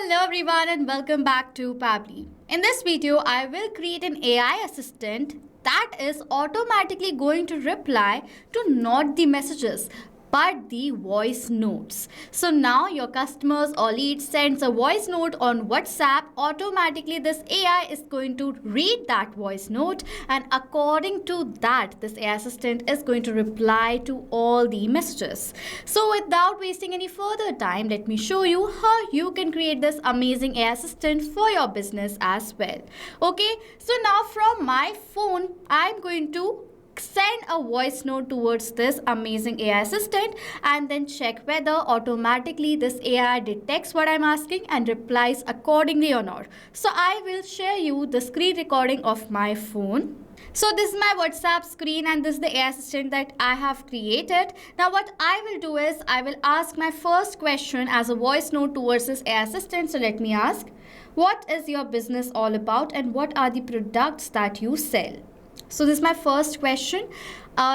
Hello everyone and welcome back to Pabbly. In this video, I will create an AI assistant that is automatically going to reply to not the messages but the voice notes. So now your customers or lead sends a voice note on WhatsApp. Automatically this AI is going to read that voice note, and according to that, this AI assistant is going to reply to all the messages. So without wasting any further time, let me show you how you can create this amazing AI assistant for your business as well. Okay, so now from my phone, I'm going to send a voice note towards this amazing AI assistant and then check whether automatically this AI detects what I'm asking and replies accordingly or not. So I will share you the screen recording of my phone. So this is my WhatsApp screen and this is the AI assistant that I have created. Now what I will do is I will ask my first question as a voice note towards this AI assistant. So let me ask, what is your business all about and what are the products that you sell? So this is my first question.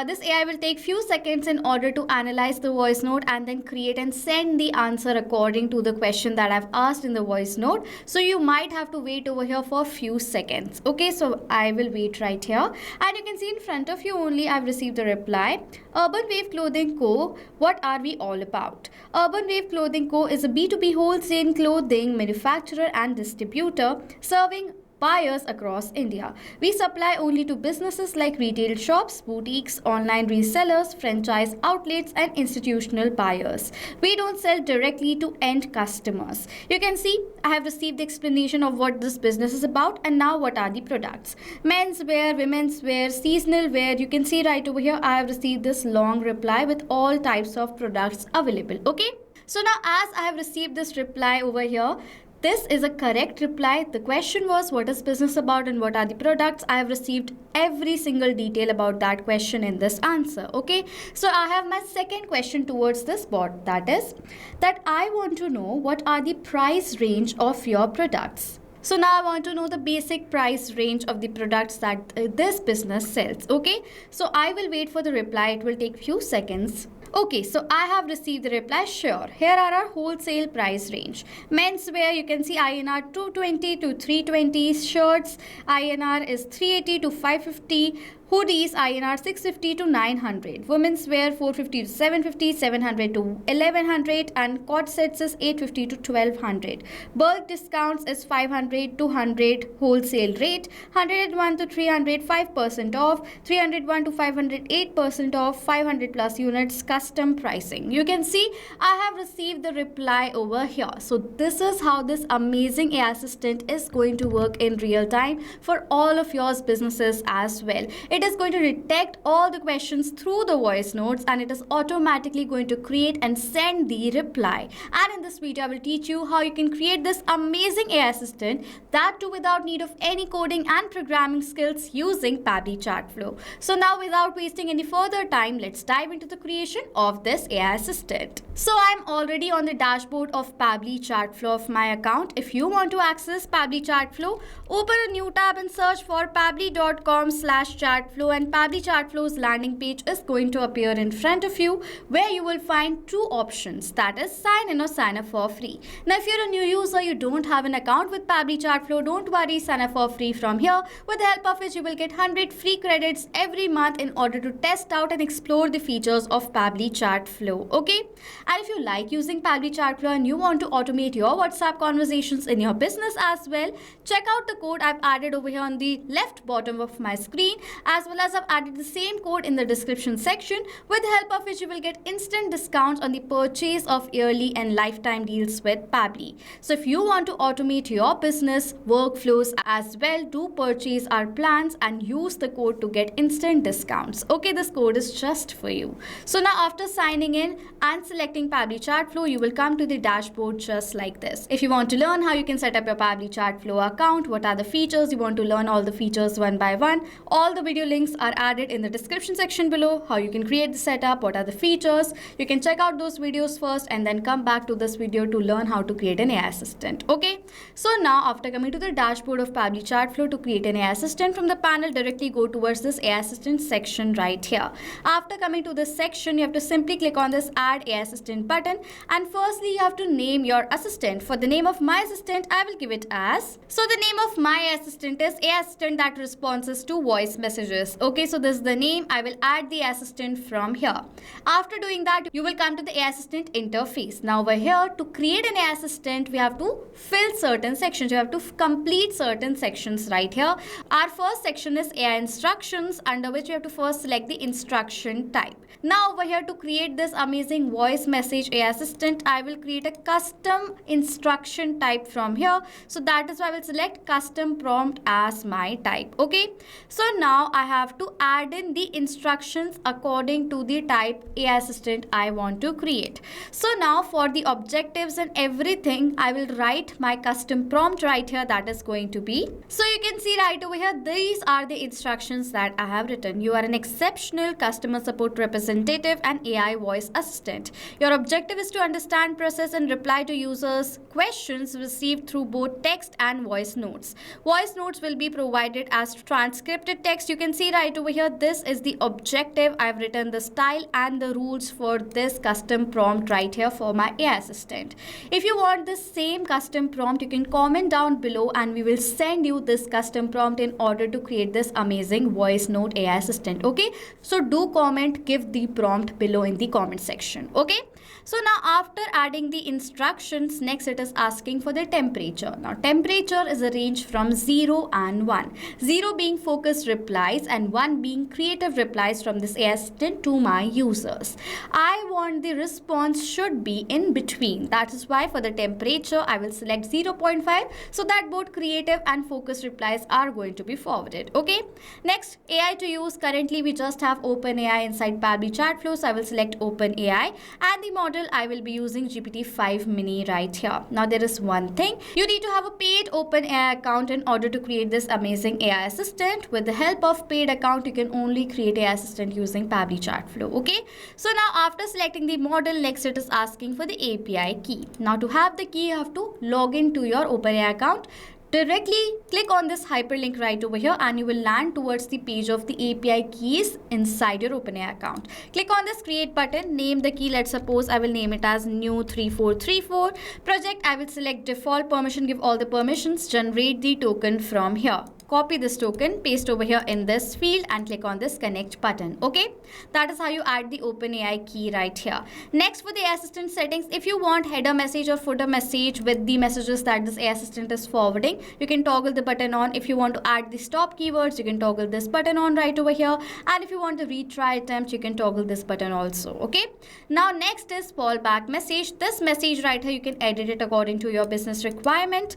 This AI will take few seconds in order to analyze the voice note and then create and send the answer according to the question that I've asked in the voice note. So you might have to wait over here for a few seconds. Okay, so I will wait right here. And you can see in front of you only I've received the reply. Urban Wave Clothing Co. What are we all about? Urban Wave Clothing Co. is a B2B wholesale clothing manufacturer and distributor serving buyers across India. We supply only to businesses like retail shops, boutiques, online resellers, franchise outlets and institutional buyers. We don't sell directly to end customers. You can see I have received the explanation of what this business is about, and now what are the products. Men's wear, women's wear, seasonal wear. You can see right over here I have received this long reply with all types of products available. Okay. So now as I have received this reply over here, this is a correct reply. The question was what is business about and what are the products. I have received every single detail about that question in this answer. Okay, so I have my second question towards this bot, that is that I want to know what are the price range of your products. So now I want to know the basic price range of the products that this business sells. Okay, so I will wait for the reply. It will take few seconds. Okay, so I have received the reply. Sure, here are our wholesale price range. Menswear, you can see INR 220 to 320. Shirts, INR is 380 to 550. Hoodies, INR 650 to 900. Women's wear, 450 to 750, 700 to 1100. And cord sets is 850 to 1200. Bulk discounts is 500 to 100 wholesale rate. 101 to 300, 5% off. 301 to 500, 8% off. 500 plus units, custom pricing. You can see I have received the reply over here. So this is how this amazing AI assistant is going to work in real time for all of your businesses as well. It is going to detect all the questions through the voice notes and it is automatically going to create and send the reply. And in this video, I will teach you how you can create this amazing AI assistant, that too without need of any coding and programming skills using Pabbly Chatflow. So now without wasting any further time, let's dive into the creation of this AI assistant. So I'm already on the dashboard of Pabbly Chatflow of my account. If you want to access Pabbly Chatflow, open a new tab and search for pabbly.com/chatflow, and Pabbly Chatflow's landing page is going to appear in front of you, where you will find two options, that is sign in or sign up for free. Now if you're a new user, you don't have an account with Pabbly Chatflow, don't worry, sign up for free from here, with the help of which you will get 100 free credits every month in order to test out and explore the features of Pabbly Chatflow. Okay, and if you like using Pabbly Chatflow and you want to automate your WhatsApp conversations in your business as well, check out the code I've added over here on the left bottom of my screen, as well as I've added the same code in the description section, with the help of which you will get instant discounts on the purchase of yearly and lifetime deals with Pabbly. So if you want to automate your business workflows as well, do purchase our plans and use the code to get instant discounts. Okay, this code is just for you. So now after signing in and selecting Pabbly Chatflow, you will come to the dashboard just like this. If you want to learn how you can set up your Pabbly Chatflow account, what are the features, you want to learn all the features one by one, all the videos video links are added in the description section below, how you can create the setup, what are the features. You can check out those videos first and then come back to this video to learn how to create an AI assistant. Okay, so now after coming to the dashboard of Pabbly Chatflow, to create an AI assistant from the panel, directly go towards this AI assistant section right here. After coming to this section, you have to simply click on this add AI assistant button, and firstly you have to name your assistant. For the name of my assistant, I will give it as, so the name of my assistant is AI assistant that responds to voice messages. Okay, so this is the name. I will add the assistant from here. After doing that, you will come to the AI assistant interface. Now over here, to create an AI assistant, we have to fill certain sections. You have to complete certain sections right here. Our first section is AI instructions, under which you have to first select the instruction type. Now over here, to create this amazing voice message AI assistant, I will create a custom instruction type from here. So that is why I will select custom prompt as my type. Okay, so now I have to add in the instructions according to the type AI assistant I want to create. So now for the objectives and everything, I will write my custom prompt right here. That is going to be, so you can see right over here, these are the instructions that I have written. You are an exceptional customer support representative and AI voice assistant. Your objective is to understand, process and reply to users' questions received through both text and voice notes. Voice notes will be provided as transcripted text. You can see right over here, this is the objective. I've written the style and the rules for this custom prompt right here for my AI assistant. If you want the same custom prompt, you can comment down below and we will send you this custom prompt in order to create this amazing voice note AI assistant. Okay, so do comment, give the prompt below in the comment section. Okay, so now after adding the instructions, next it is asking for the temperature. Now temperature is a range from 0 and 1. 0 being focused replies and 1 being creative replies from this AI assistant to my users. I want the response should be in between. That is why for the temperature, I will select 0.5 so that both creative and focused replies are going to be forwarded. Okay, next AI to use. Currently we just have OpenAI inside Pabbly Chatflow, so I will select OpenAI, and the model I will be using GPT-5 mini right here. Now there is one thing, you need to have a paid OpenAI account in order to create this amazing AI assistant. With the help of paid account, you can only create AI assistant using Pabbly Chatflow. Okay, so now after selecting the model, next it is asking for the API key. Now to have the key, you have to log into your OpenAI account. Directly click on this hyperlink right over here and you will land towards the page of the API keys inside your OpenAI account. Click on this create button, name the key. Let's suppose I will name it as new 3434. Project, I will select default permission, give all the permissions, generate the token from here. Copy this token, paste over here in this field and click on this connect button. Okay, that is how you add the OpenAI key right here. Next, for the AI assistant settings, if you want header message or footer message with the messages that this AI assistant is forwarding, you can toggle the button on. If you want to add the stop keywords, you can toggle this button on right over here, and if you want to retry attempt, you can toggle this button also. Okay, now next is fallback message. This message right here, you can edit it according to your business requirement.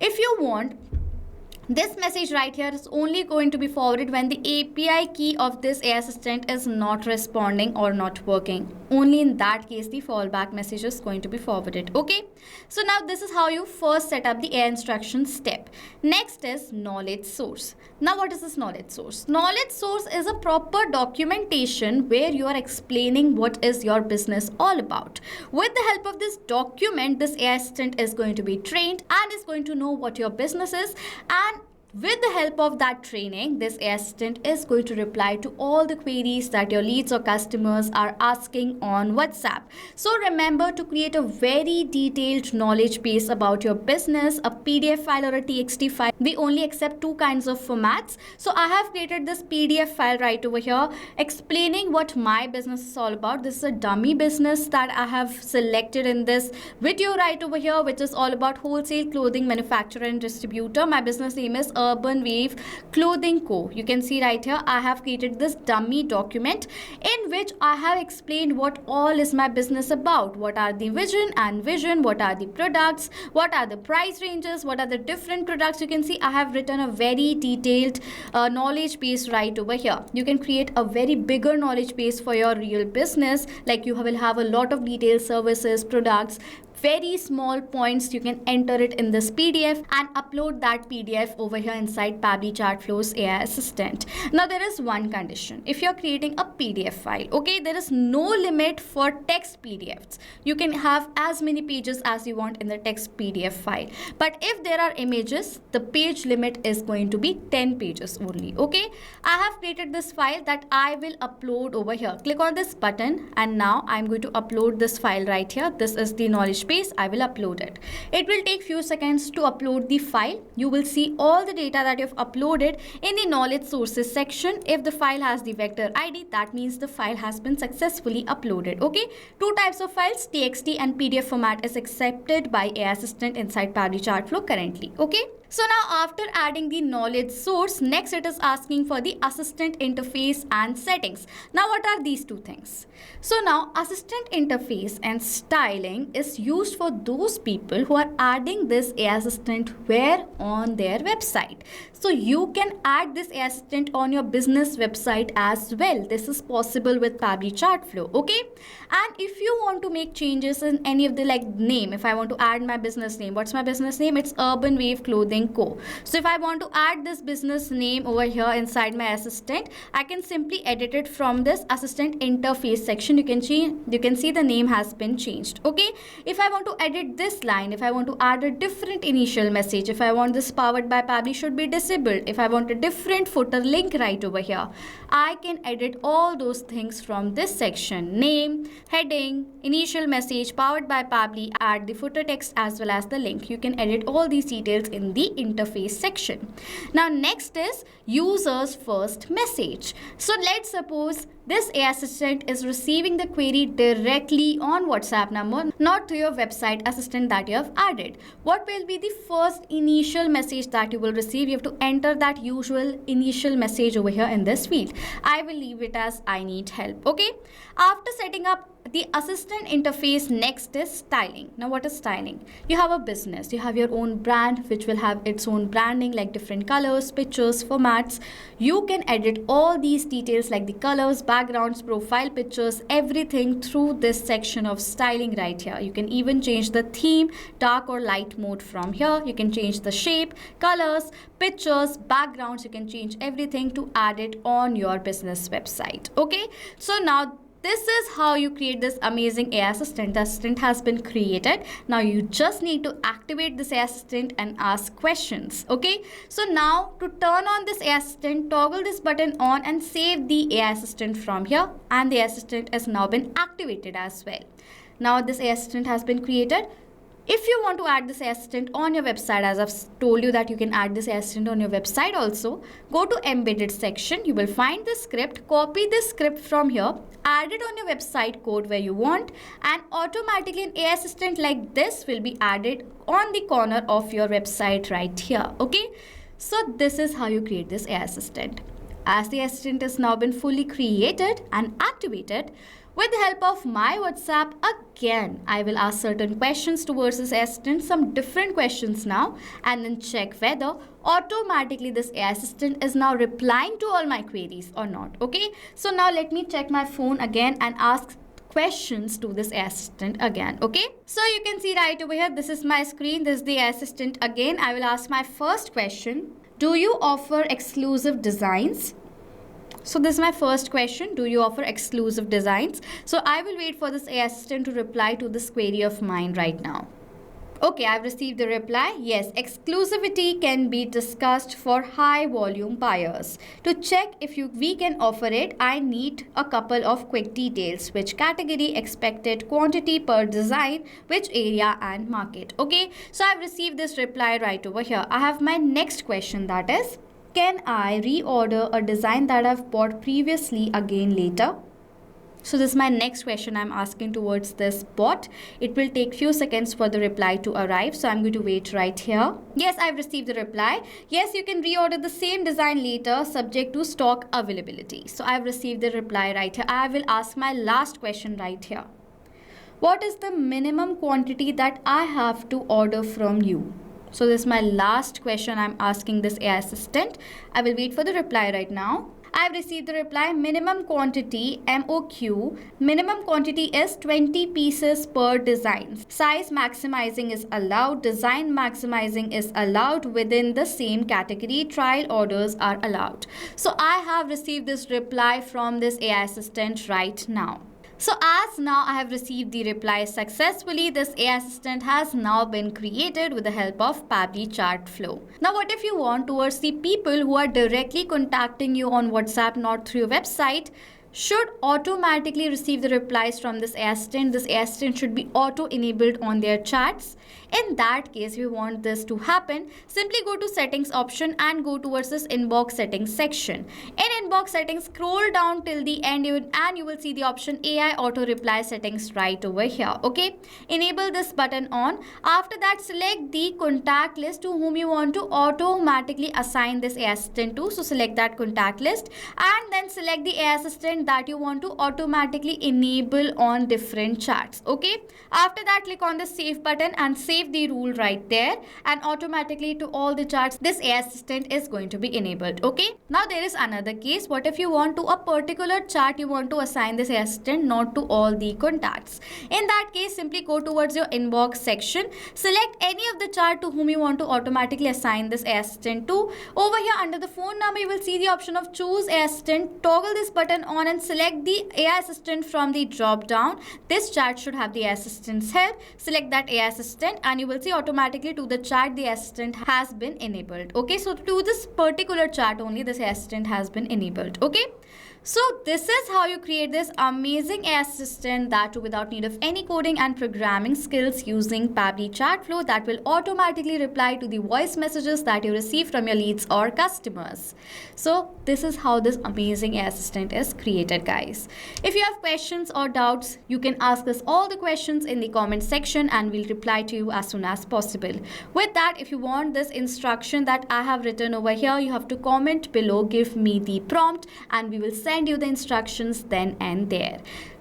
If you want, this message right here is only going to be forwarded when the API key of this AI assistant is not responding or not working. Only in that case the fallback message is going to be forwarded. Okay, so now this is how you first set up the AI instruction step. Next is knowledge source. Now what is this knowledge source? Knowledge source is a proper documentation where you are explaining what is your business all about. With the help of this document, this AI assistant is going to be trained and is going to know what your business is, and with the help of that training, this AI assistant is going to reply to all the queries that your leads or customers are asking on WhatsApp. So remember to create a very detailed knowledge base about your business, a PDF file or a TXT file. We only accept two kinds of formats. So I have created this PDF file right over here explaining what my business is all about. This is a dummy business that I have selected in this video right over here, which is all about wholesale clothing manufacturer and distributor. My business name is Urban Wave Clothing Co. You can see right here I have created this dummy document in which I have explained what all is my business about. What are the vision and vision, what are the products, what are the price ranges, what are the different products. You can see I have written a very detailed knowledge base right over here. You can create a very bigger knowledge base for your real business, like you will have a lot of detailed services, products, very small points, you can enter it in this PDF and upload that PDF over here inside Pabbly Chatflow's AI assistant. Now there is one condition. If you're creating a PDF file, okay, there is no limit for text PDFs. You can have as many pages as you want in the text PDF file. But if there are images, the page limit is going to be 10 pages only. Okay, I have created this file that I will upload over here. Click on this button and now I'm going to upload this file right here. This is the knowledge base. I will upload it. It will take few seconds to upload the file. You will see all the data that you've uploaded in the knowledge sources section. If the file has the vector ID, that means the file has been successfully uploaded. Okay, two types of files, TXT and PDF format is accepted by AI Assistant inside Pabbly Chatflow currently. Okay, so now after adding the knowledge source, next it is asking for the assistant interface and settings. Now what are these two things? So now assistant interface and styling is used for those people who are adding this AI assistant where on their website. So you can add this AI assistant on your business website as well. This is possible with Pabbly Chatflow. Okay, and if you want to make changes in any of the name, if I want to add my business name, what's my business name? It's Urban Wave Clothing Co. So if I want to add this business name over here inside my assistant, I can simply edit it from this assistant interface section. You can see the name has been changed. Okay, if I want to edit this line, if I want to add a different initial message, if I want this powered by Pabbly should be disabled, if I want a different footer link right over here, I can edit all those things from this section. Name, heading, initial message, powered by Pabbly, add the footer text as well as the link. You can edit all these details in the interface section. Now next is user's first message. So let's suppose this AI assistant is receiving the query directly on WhatsApp number, not to your website assistant that you have added. What will be the first initial message that you will receive? You have to enter that usual initial message over here in this field. I will leave it as I need help. Okay, after setting up the assistant interface, next is styling. Now what is styling? You have a business, you have your own brand which will have its own branding like different colors, pictures, formats. You can edit all these details like the colors, backgrounds, profile pictures, everything through this section of styling right here. You can even change the theme, dark or light mode from here. You can change the shape, colors, pictures, backgrounds. You can change everything to add it on your business website. Okay, so now this is how you create this amazing AI assistant. The assistant has been created. Now you just need to activate this AI assistant and ask questions. Okay, so now to turn on this AI assistant, toggle this button on and save the AI assistant from here, and the assistant has now been activated as well. Now this AI assistant has been created. If you want to add this assistant on your website, as I've told you that you can add this assistant on your website also, go to embedded section. You will find the script, copy this script from here, add it on your website code where you want, and automatically an AI assistant like this will be added on the corner of your website right here. Okay, so this is how you create this AI assistant. As the assistant has now been fully created and activated, with the help of my WhatsApp, again, I will ask certain questions towards this assistant, some different questions now, and then check whether automatically this AI assistant is now replying to all my queries or not. Okay, so now let me check my phone again and ask questions to this AI assistant again. Okay, so you can see right over here, this is my screen, this is the AI assistant again. I will ask my first question. Do you offer exclusive designs? So this is my first question. Do you offer exclusive designs? So I will wait for this AI assistant to reply to this query of mine right now. Okay, I've received the reply. Yes, exclusivity can be discussed for high volume buyers. To check if we can offer it, I need a couple of quick details. Which category, expected quantity per design, which area and market. Okay, so I've received this reply right over here. I have my next question, that is, can I reorder a design that I've bought previously again later? So this is my next question I'm asking towards this bot. It will take few seconds for the reply to arrive. So I'm going to wait right here. Yes, I've received the reply. Yes, you can reorder the same design later subject to stock availability. So I've received the reply right here. I will ask my last question right here. What is the minimum quantity that I have to order from you? So this is my last question I'm asking this AI assistant. I will wait for the reply right now. I've received the reply minimum quantity MOQ. Minimum quantity is 20 pieces per design. Size maximizing is allowed. Design maximizing is allowed within the same category. Trial orders are allowed. So I have received this reply from this AI assistant right now. So as now I have received the reply successfully, this AI assistant has now been created with the help of Pabbly Chatflow. Now what if you want towards the people who are directly contacting you on WhatsApp, not through your website, should automatically receive the replies from this AI assistant. This AI assistant should be auto-enabled on their chats. In that case, we want this to happen. Simply go to settings option and go towards this inbox settings section. In inbox settings, scroll down till the end and you will see the option AI auto reply settings right over here. Okay, enable this button on. After that, select the contact list to whom you want to automatically assign this AI assistant to. So select that contact list and then select the AI assistant that you want to automatically enable on different chats. Okay, after that, click on the save button and save the rule right there, and automatically to all the chats this AI assistant is going to be enabled. Okay, now there is another case. What if you want to a particular chat, you want to assign this AI assistant not to all the contacts? In that case, simply go towards your inbox section, select any of the chat to whom you want to automatically assign this AI assistant to. Over here under the phone number, you will see the option of choose AI assistant. Toggle this button on and select the AI assistant from the drop down. This chat should have the AI assistant's help. Select that AI assistant and you will see automatically to the chat the assistant has been enabled. Okay, so to this particular chat only this assistant has been enabled. Okay, so this is how you create this amazing AI assistant, that too without need of any coding and programming skills, using Pabbly Chatflow that will automatically reply to the voice messages that you receive from your leads or customers. So this is how this amazing AI assistant is created, guys. If you have questions or doubts, you can ask us all the questions in the comment section and we'll reply to you as soon as possible. With that, if you want this instruction that I have written over here, you have to comment below, give me the prompt, and we will send you the instructions then and there.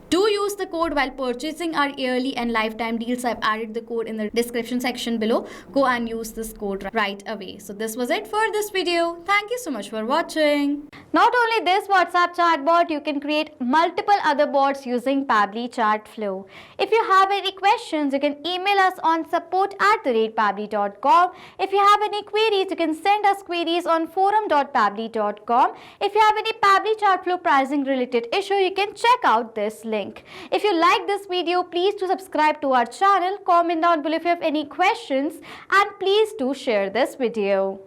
Do use the code while purchasing our yearly and lifetime deals. I've added the code in the description section below. Go and use this code right away. So this was it for this video. Thank you so much for watching. Not only this WhatsApp chatbot, you can create multiple other bots using Pabbly Chatflow. If you have any questions, you can email us on support@pabbly.com. If you have any queries, you can send us queries on forum.pabbly.com. If you have any Pabbly Chatflow pricing related issue, you can check out this link. If you like this video, please do subscribe to our channel, comment down below if you have any questions, and please do share this video.